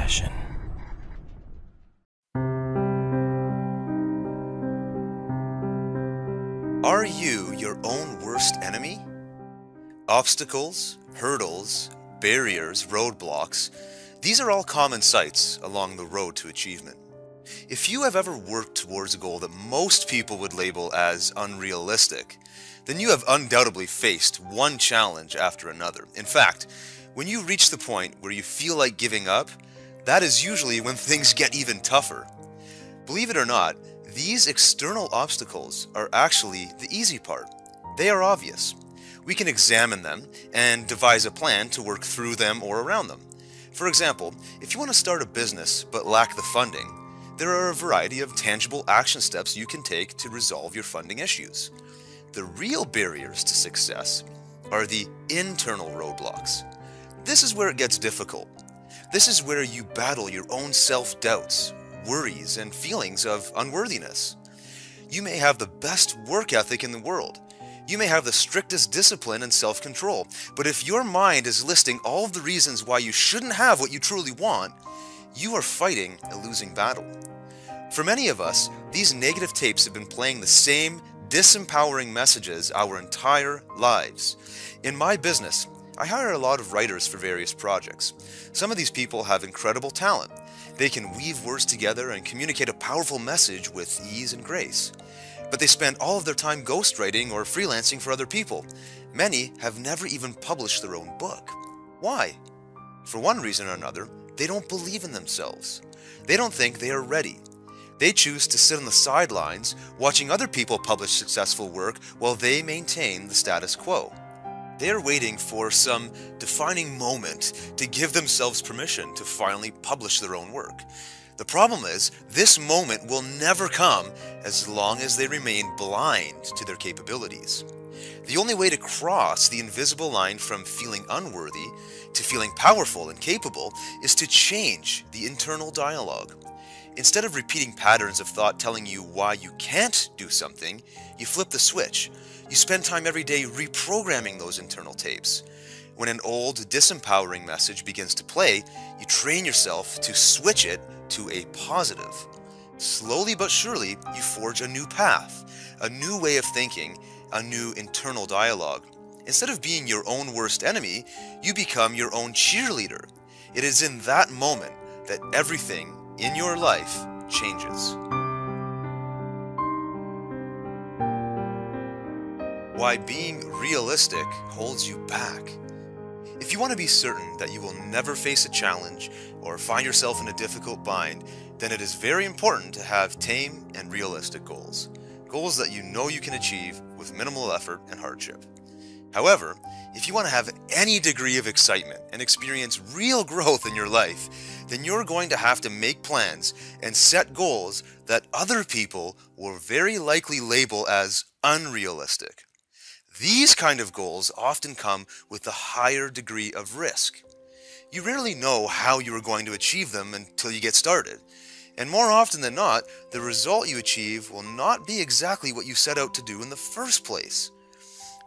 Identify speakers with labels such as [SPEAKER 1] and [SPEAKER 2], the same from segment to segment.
[SPEAKER 1] passion.
[SPEAKER 2] Are you your own worst enemy? Obstacles, hurdles, barriers, roadblocks, these are all common sights along the road to achievement. If you have ever worked towards a goal that most people would label as unrealistic, then you have undoubtedly faced one challenge after another. In fact, when you reach the point where you feel like giving up, that is usually when things get even tougher. Believe it or not, these external obstacles are actually the easy part. They are obvious. We can examine them and devise a plan to work through them or around them. For example, if you want to start a business but lack the funding, there are a variety of tangible action steps you can take to resolve your funding issues. The real barriers to success are the internal roadblocks. This is where it gets difficult. This is where you battle your own self-doubts, worries, and feelings of unworthiness. You may have the best work ethic in the world. You may have the strictest discipline and self-control, but if your mind is listing all of the reasons why you shouldn't have what you truly want, you are fighting a losing battle. For many of us, these negative tapes have been playing the same disempowering messages our entire lives. In my business, I hire a lot of writers for various projects. Some of these people have incredible talent. They can weave words together and communicate a powerful message with ease and grace. But they spend all of their time ghostwriting or freelancing for other people. Many have never even published their own book. Why? For one reason or another, they don't believe in themselves. They don't think they are ready. They choose to sit on the sidelines, watching other people publish successful work while they maintain the status quo. They are waiting for some defining moment to give themselves permission to finally publish their own work. The problem is, this moment will never come as long as they remain blind to their capabilities. The only way to cross the invisible line from feeling unworthy to feeling powerful and capable is to change the internal dialogue. Instead of repeating patterns of thought telling you why you can't do something, you flip the switch. You spend time every day reprogramming those internal tapes. When an old, disempowering message begins to play, you train yourself to switch it to a positive. Slowly but surely, you forge a new path, a new way of thinking, a new internal dialogue. Instead of being your own worst enemy, you become your own cheerleader. It is in that moment that everything in your life changes. Why being realistic holds you back. If you want to be certain that you will never face a challenge or find yourself in a difficult bind, then it is very important to have tame and realistic goals. Goals that you know you can achieve with minimal effort and hardship. However, if you want to have any degree of excitement and experience real growth in your life, then you're going to have to make plans and set goals that other people will very likely label as unrealistic. These kind of goals often come with a higher degree of risk. You rarely know how you are going to achieve them until you get started. And more often than not, the result you achieve will not be exactly what you set out to do in the first place.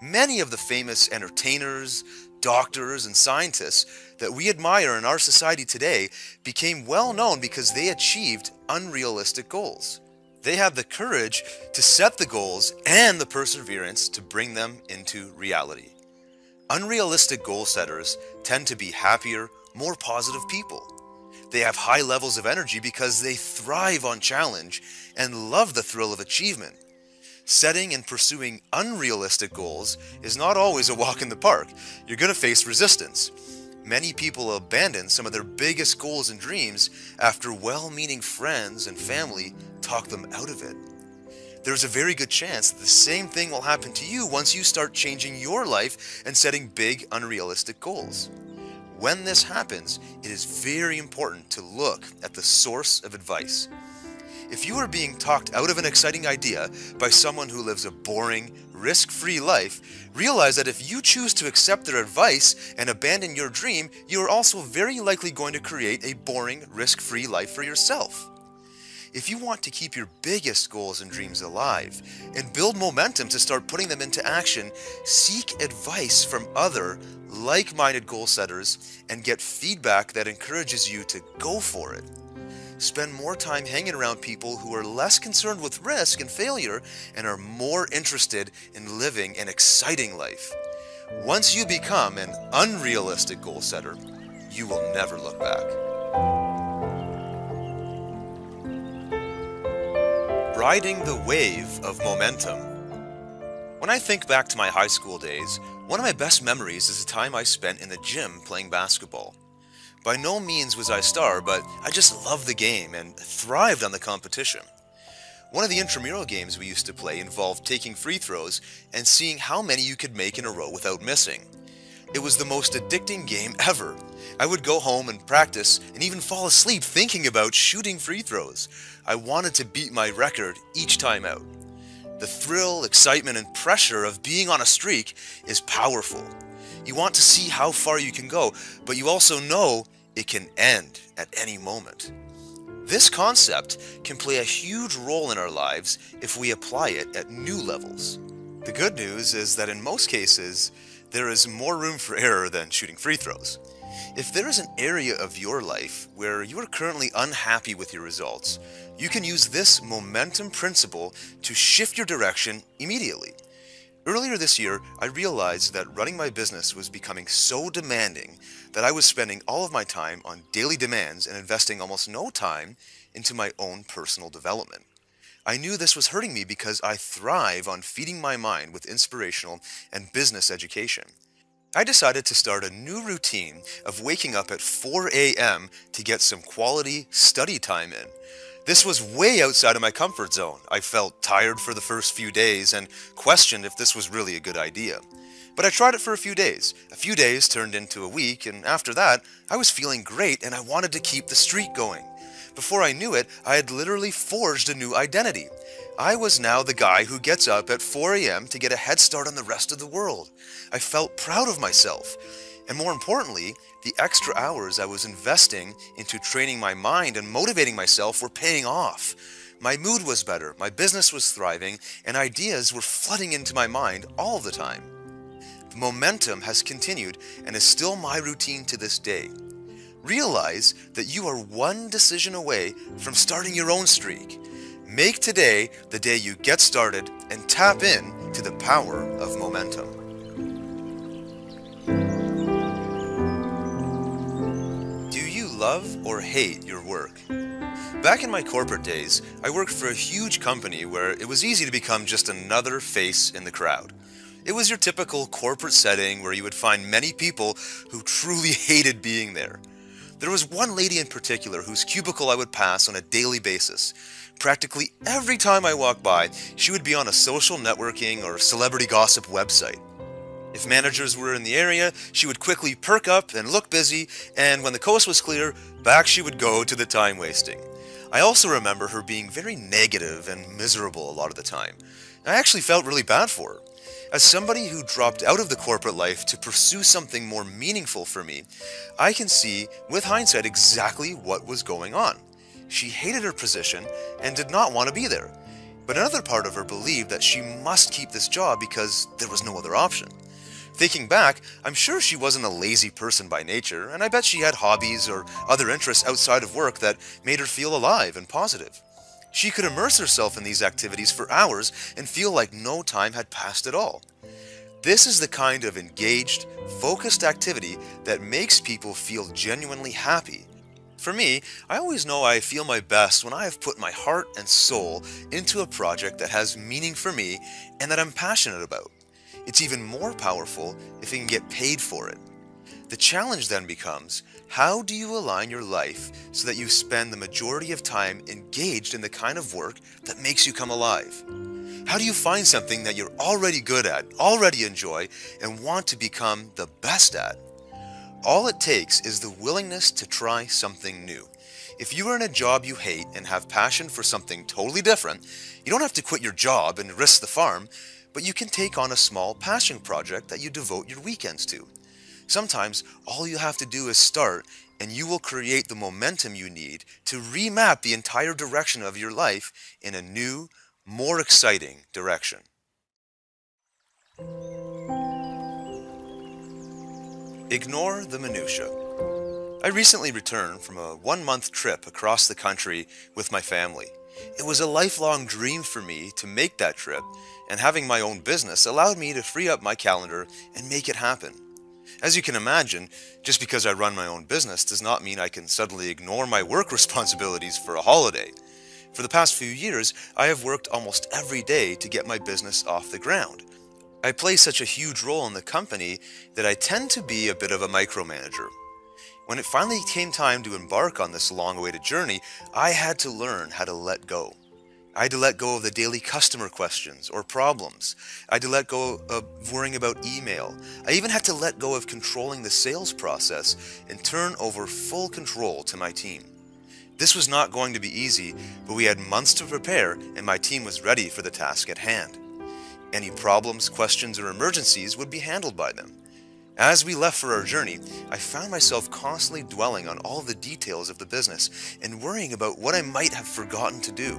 [SPEAKER 2] Many of the famous entertainers, doctors, and scientists that we admire in our society today became well known because they achieved unrealistic goals. They have the courage to set the goals and the perseverance to bring them into reality. Unrealistic goal setters tend to be happier, more positive people. They have high levels of energy because they thrive on challenge and love the thrill of achievement. Setting and pursuing unrealistic goals is not always a walk in the park. You're going to face resistance. Many people abandon some of their biggest goals and dreams after well-meaning friends and family talk them out of it. There's a very good chance that the same thing will happen to you once you start changing your life and setting big, unrealistic goals. When this happens, it is very important to look at the source of advice. If you are being talked out of an exciting idea by someone who lives a boring, risk-free life, realize that if you choose to accept their advice and abandon your dream, you are also very likely going to create a boring, risk-free life for yourself. If you want to keep your biggest goals and dreams alive and build momentum to start putting them into action, seek advice from other like-minded goal setters, and get feedback that encourages you to go for it. Spend more time hanging around people who are less concerned with risk and failure and are more interested in living an exciting life. Once you become an unrealistic goal setter, you will never look back. Riding the wave of momentum. When I think back to my high school days, one of my best memories is the time I spent in the gym playing basketball. By no means was I a star, but I just loved the game and thrived on the competition. One of the intramural games we used to play involved taking free throws and seeing how many you could make in a row without missing. It was the most addicting game ever. I would go home and practice and even fall asleep thinking about shooting free throws. I wanted to beat my record each time out. The thrill, excitement, and pressure of being on a streak is powerful. You want to see how far you can go, but you also know it can end at any moment. This concept can play a huge role in our lives if we apply it at new levels. The good news is that in most cases, there is more room for error than shooting free throws. If there is an area of your life where you are currently unhappy with your results, you can use this momentum principle to shift your direction immediately. Earlier this year, I realized that running my business was becoming so demanding that I was spending all of my time on daily demands and investing almost no time into my own personal development. I knew this was hurting me because I thrive on feeding my mind with inspirational and business education. I decided to start a new routine of waking up at 4 a.m. to get some quality study time in. This was way outside of my comfort zone. I felt tired for the first few days and questioned if this was really a good idea. But I tried it for a few days. A few days turned into a week, and after that, I was feeling great and I wanted to keep the streak going. Before I knew it, I had literally forged a new identity. I was now the guy who gets up at 4 a.m. to get a head start on the rest of the world. I felt proud of myself. And more importantly, the extra hours I was investing into training my mind and motivating myself were paying off. My mood was better, my business was thriving, and ideas were flooding into my mind all the time. The momentum has continued and is still my routine to this day. Realize that you are one decision away from starting your own streak. Make today the day you get started and tap in to the power of momentum. Do you love or hate your work? Back in my corporate days, I worked for a huge company where it was easy to become just another face in the crowd. It was your typical corporate setting where you would find many people who truly hated being there. There was one lady in particular whose cubicle I would pass on a daily basis. Practically every time I walked by, she would be on a social networking or celebrity gossip website. If managers were in the area, she would quickly perk up and look busy, and when the coast was clear, back she would go to the time wasting. I also remember her being very negative and miserable a lot of the time. I actually felt really bad for her. As somebody who dropped out of the corporate life to pursue something more meaningful for me, I can see, with hindsight, exactly what was going on. She hated her position and did not want to be there. But another part of her believed that she must keep this job because there was no other option. Thinking back, I'm sure she wasn't a lazy person by nature, and I bet she had hobbies or other interests outside of work that made her feel alive and positive. She could immerse herself in these activities for hours and feel like no time had passed at all. This is the kind of engaged, focused activity that makes people feel genuinely happy. For me, I always know I feel my best when I have put my heart and soul into a project that has meaning for me and that I'm passionate about. It's even more powerful if you can get paid for it. The challenge then becomes, how do you align your life so that you spend the majority of time engaged in the kind of work that makes you come alive? How do you find something that you're already good at, already enjoy, and want to become the best at? All it takes is the willingness to try something new. If you are in a job you hate and have passion for something totally different, you don't have to quit your job and risk the farm, but you can take on a small passion project that you devote your weekends to. Sometimes all you have to do is start, and you will create the momentum you need to remap the entire direction of your life in a new, more exciting direction. Ignore the minutia. I recently returned from a 1-month trip across the country with my family. It was a lifelong dream for me to make that trip, and having my own business allowed me to free up my calendar and make it happen. As you can imagine, just because I run my own business does not mean I can suddenly ignore my work responsibilities for a holiday. For the past few years, I have worked almost every day to get my business off the ground. I play such a huge role in the company that I tend to be a bit of a micromanager. When it finally came time to embark on this long-awaited journey, I had to learn how to let go. I had to let go of the daily customer questions or problems. I had to let go of worrying about email. I even had to let go of controlling the sales process and turn over full control to my team. This was not going to be easy, but we had months to prepare and my team was ready for the task at hand. Any problems, questions, or emergencies would be handled by them. As we left for our journey, I found myself constantly dwelling on all the details of the business and worrying about what I might have forgotten to do.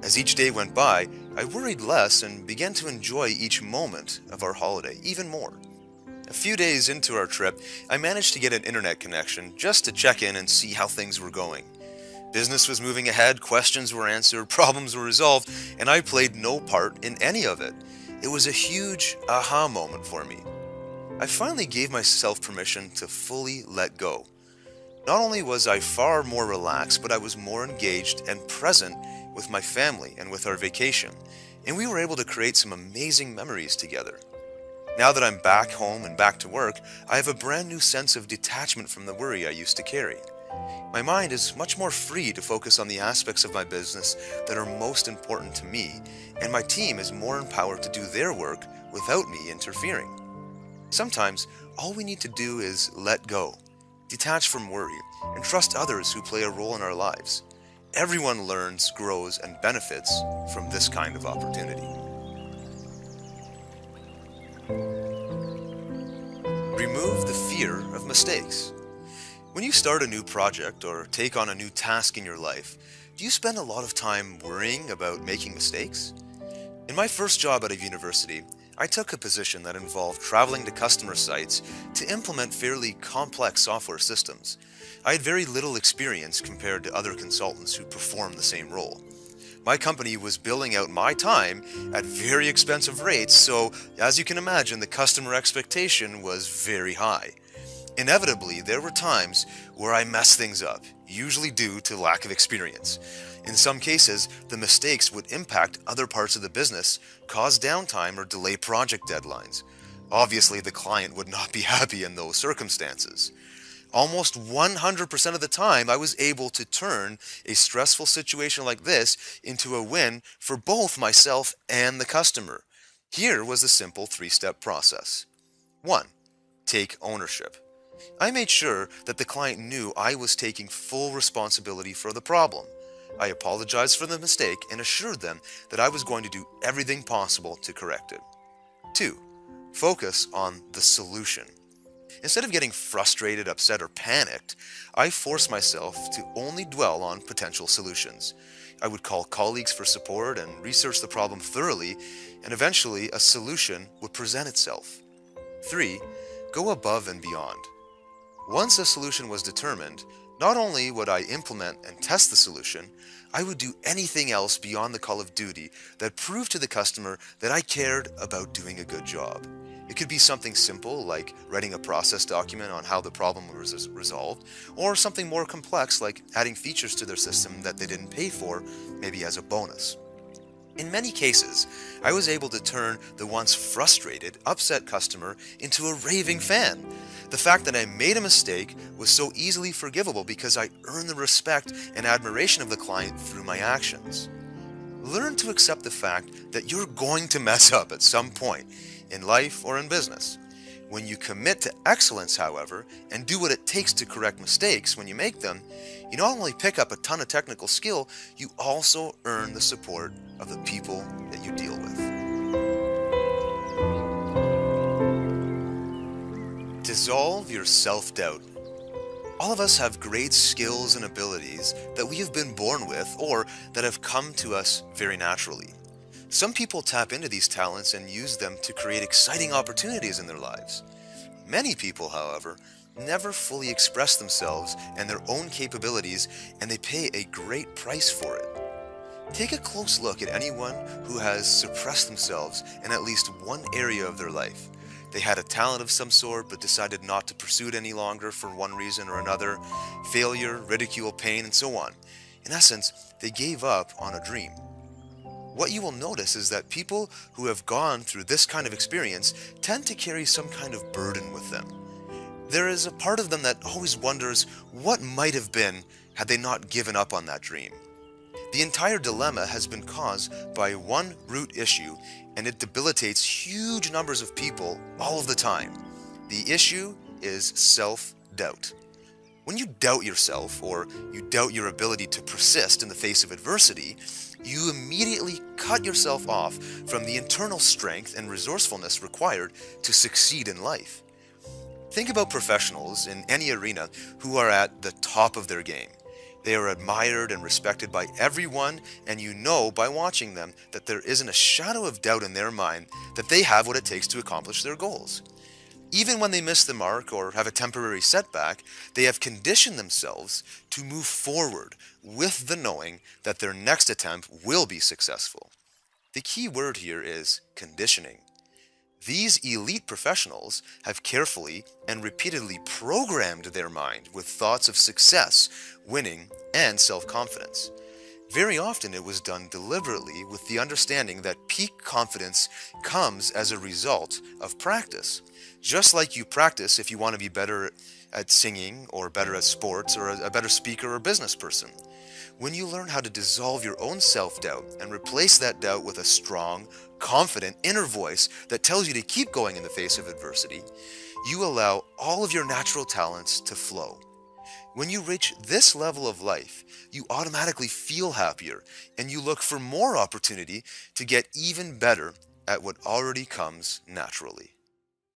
[SPEAKER 2] As each day went by, I worried less and began to enjoy each moment of our holiday even more. A few days into our trip, I managed to get an internet connection just to check in and see how things were going. Business was moving ahead, questions were answered, problems were resolved, and I played no part in any of it. It was a huge aha moment for me. I finally gave myself permission to fully let go. Not only was I far more relaxed, but I was more engaged and present with my family and with our vacation, and we were able to create some amazing memories together. Now that I'm back home and back to work, I have a brand new sense of detachment from the worry I used to carry. My mind is much more free to focus on the aspects of my business that are most important to me, and my team is more empowered to do their work without me interfering. Sometimes, all we need to do is let go, detach from worry, and trust others who play a role in our lives. Everyone learns, grows, and benefits from this kind of opportunity. Remove the fear of mistakes. When you start a new project or take on a new task in your life, do you spend a lot of time worrying about making mistakes? In my first job out of university, I took a position that involved traveling to customer sites to implement fairly complex software systems. I had very little experience compared to other consultants who performed the same role. My company was billing out my time at very expensive rates, so as you can imagine, the customer expectation was very high. Inevitably, there were times where I messed things up, usually due to lack of experience. In some cases, the mistakes would impact other parts of the business, cause downtime, or delay project deadlines. Obviously, the client would not be happy in those circumstances. Almost 100% of the time, I was able to turn a stressful situation like this into a win for both myself and the customer. Here was the simple 3-step process. 1. Take ownership. I made sure that the client knew I was taking full responsibility for the problem. I apologized for the mistake and assured them that I was going to do everything possible to correct it. 2. Focus on the solution. Instead of getting frustrated, upset, or panicked, I forced myself to only dwell on potential solutions. I would call colleagues for support and research the problem thoroughly, and eventually a solution would present itself. 3. Go above and beyond. Once a solution was determined, not only would I implement and test the solution, I would do anything else beyond the call of duty that proved to the customer that I cared about doing a good job. It could be something simple like writing a process document on how the problem was resolved, or something more complex like adding features to their system that they didn't pay for, maybe as a bonus. In many cases, I was able to turn the once frustrated, upset customer into a raving fan. The fact that I made a mistake was so easily forgivable because I earned the respect and admiration of the client through my actions. Learn to accept the fact that you're going to mess up at some point, in life or in business. When you commit to excellence, however, and do what it takes to correct mistakes when you make them, you not only pick up a ton of technical skill, you also earn the support of the people that you deal with. Dissolve your self-doubt. All of us have great skills and abilities that we have been born with or that have come to us very naturally. Some people tap into these talents and use them to create exciting opportunities in their lives. Many people, however, never fully express themselves and their own capabilities, and they pay a great price for it. Take a close look at anyone who has suppressed themselves in at least one area of their life. They had a talent of some sort but decided not to pursue it any longer for one reason or another. Failure, ridicule, pain, and so on. In essence, they gave up on a dream. What you will notice is that people who have gone through this kind of experience tend to carry some kind of burden with them. There is a part of them that always wonders what might have been had they not given up on that dream. The entire dilemma has been caused by one root issue, and it debilitates huge numbers of people all of the time. The issue is self-doubt. When you doubt yourself, or you doubt your ability to persist in the face of adversity, you immediately cut yourself off from the internal strength and resourcefulness required to succeed in life. Think about professionals in any arena who are at the top of their game. They are admired and respected by everyone, and you know by watching them that there isn't a shadow of doubt in their mind that they have what it takes to accomplish their goals. Even when they miss the mark or have a temporary setback, they have conditioned themselves to move forward with the knowing that their next attempt will be successful. The key word here is conditioning. These elite professionals have carefully and repeatedly programmed their mind with thoughts of success, winning, and self-confidence. Very often it was done deliberately with the understanding that peak confidence comes as a result of practice. Just like you practice if you want to be better at singing or better at sports or a better speaker or business person. When you learn how to dissolve your own self-doubt and replace that doubt with a strong, confident inner voice that tells you to keep going in the face of adversity, you allow all of your natural talents to flow. When you reach this level of life, you automatically feel happier and you look for more opportunity to get even better at what already comes naturally.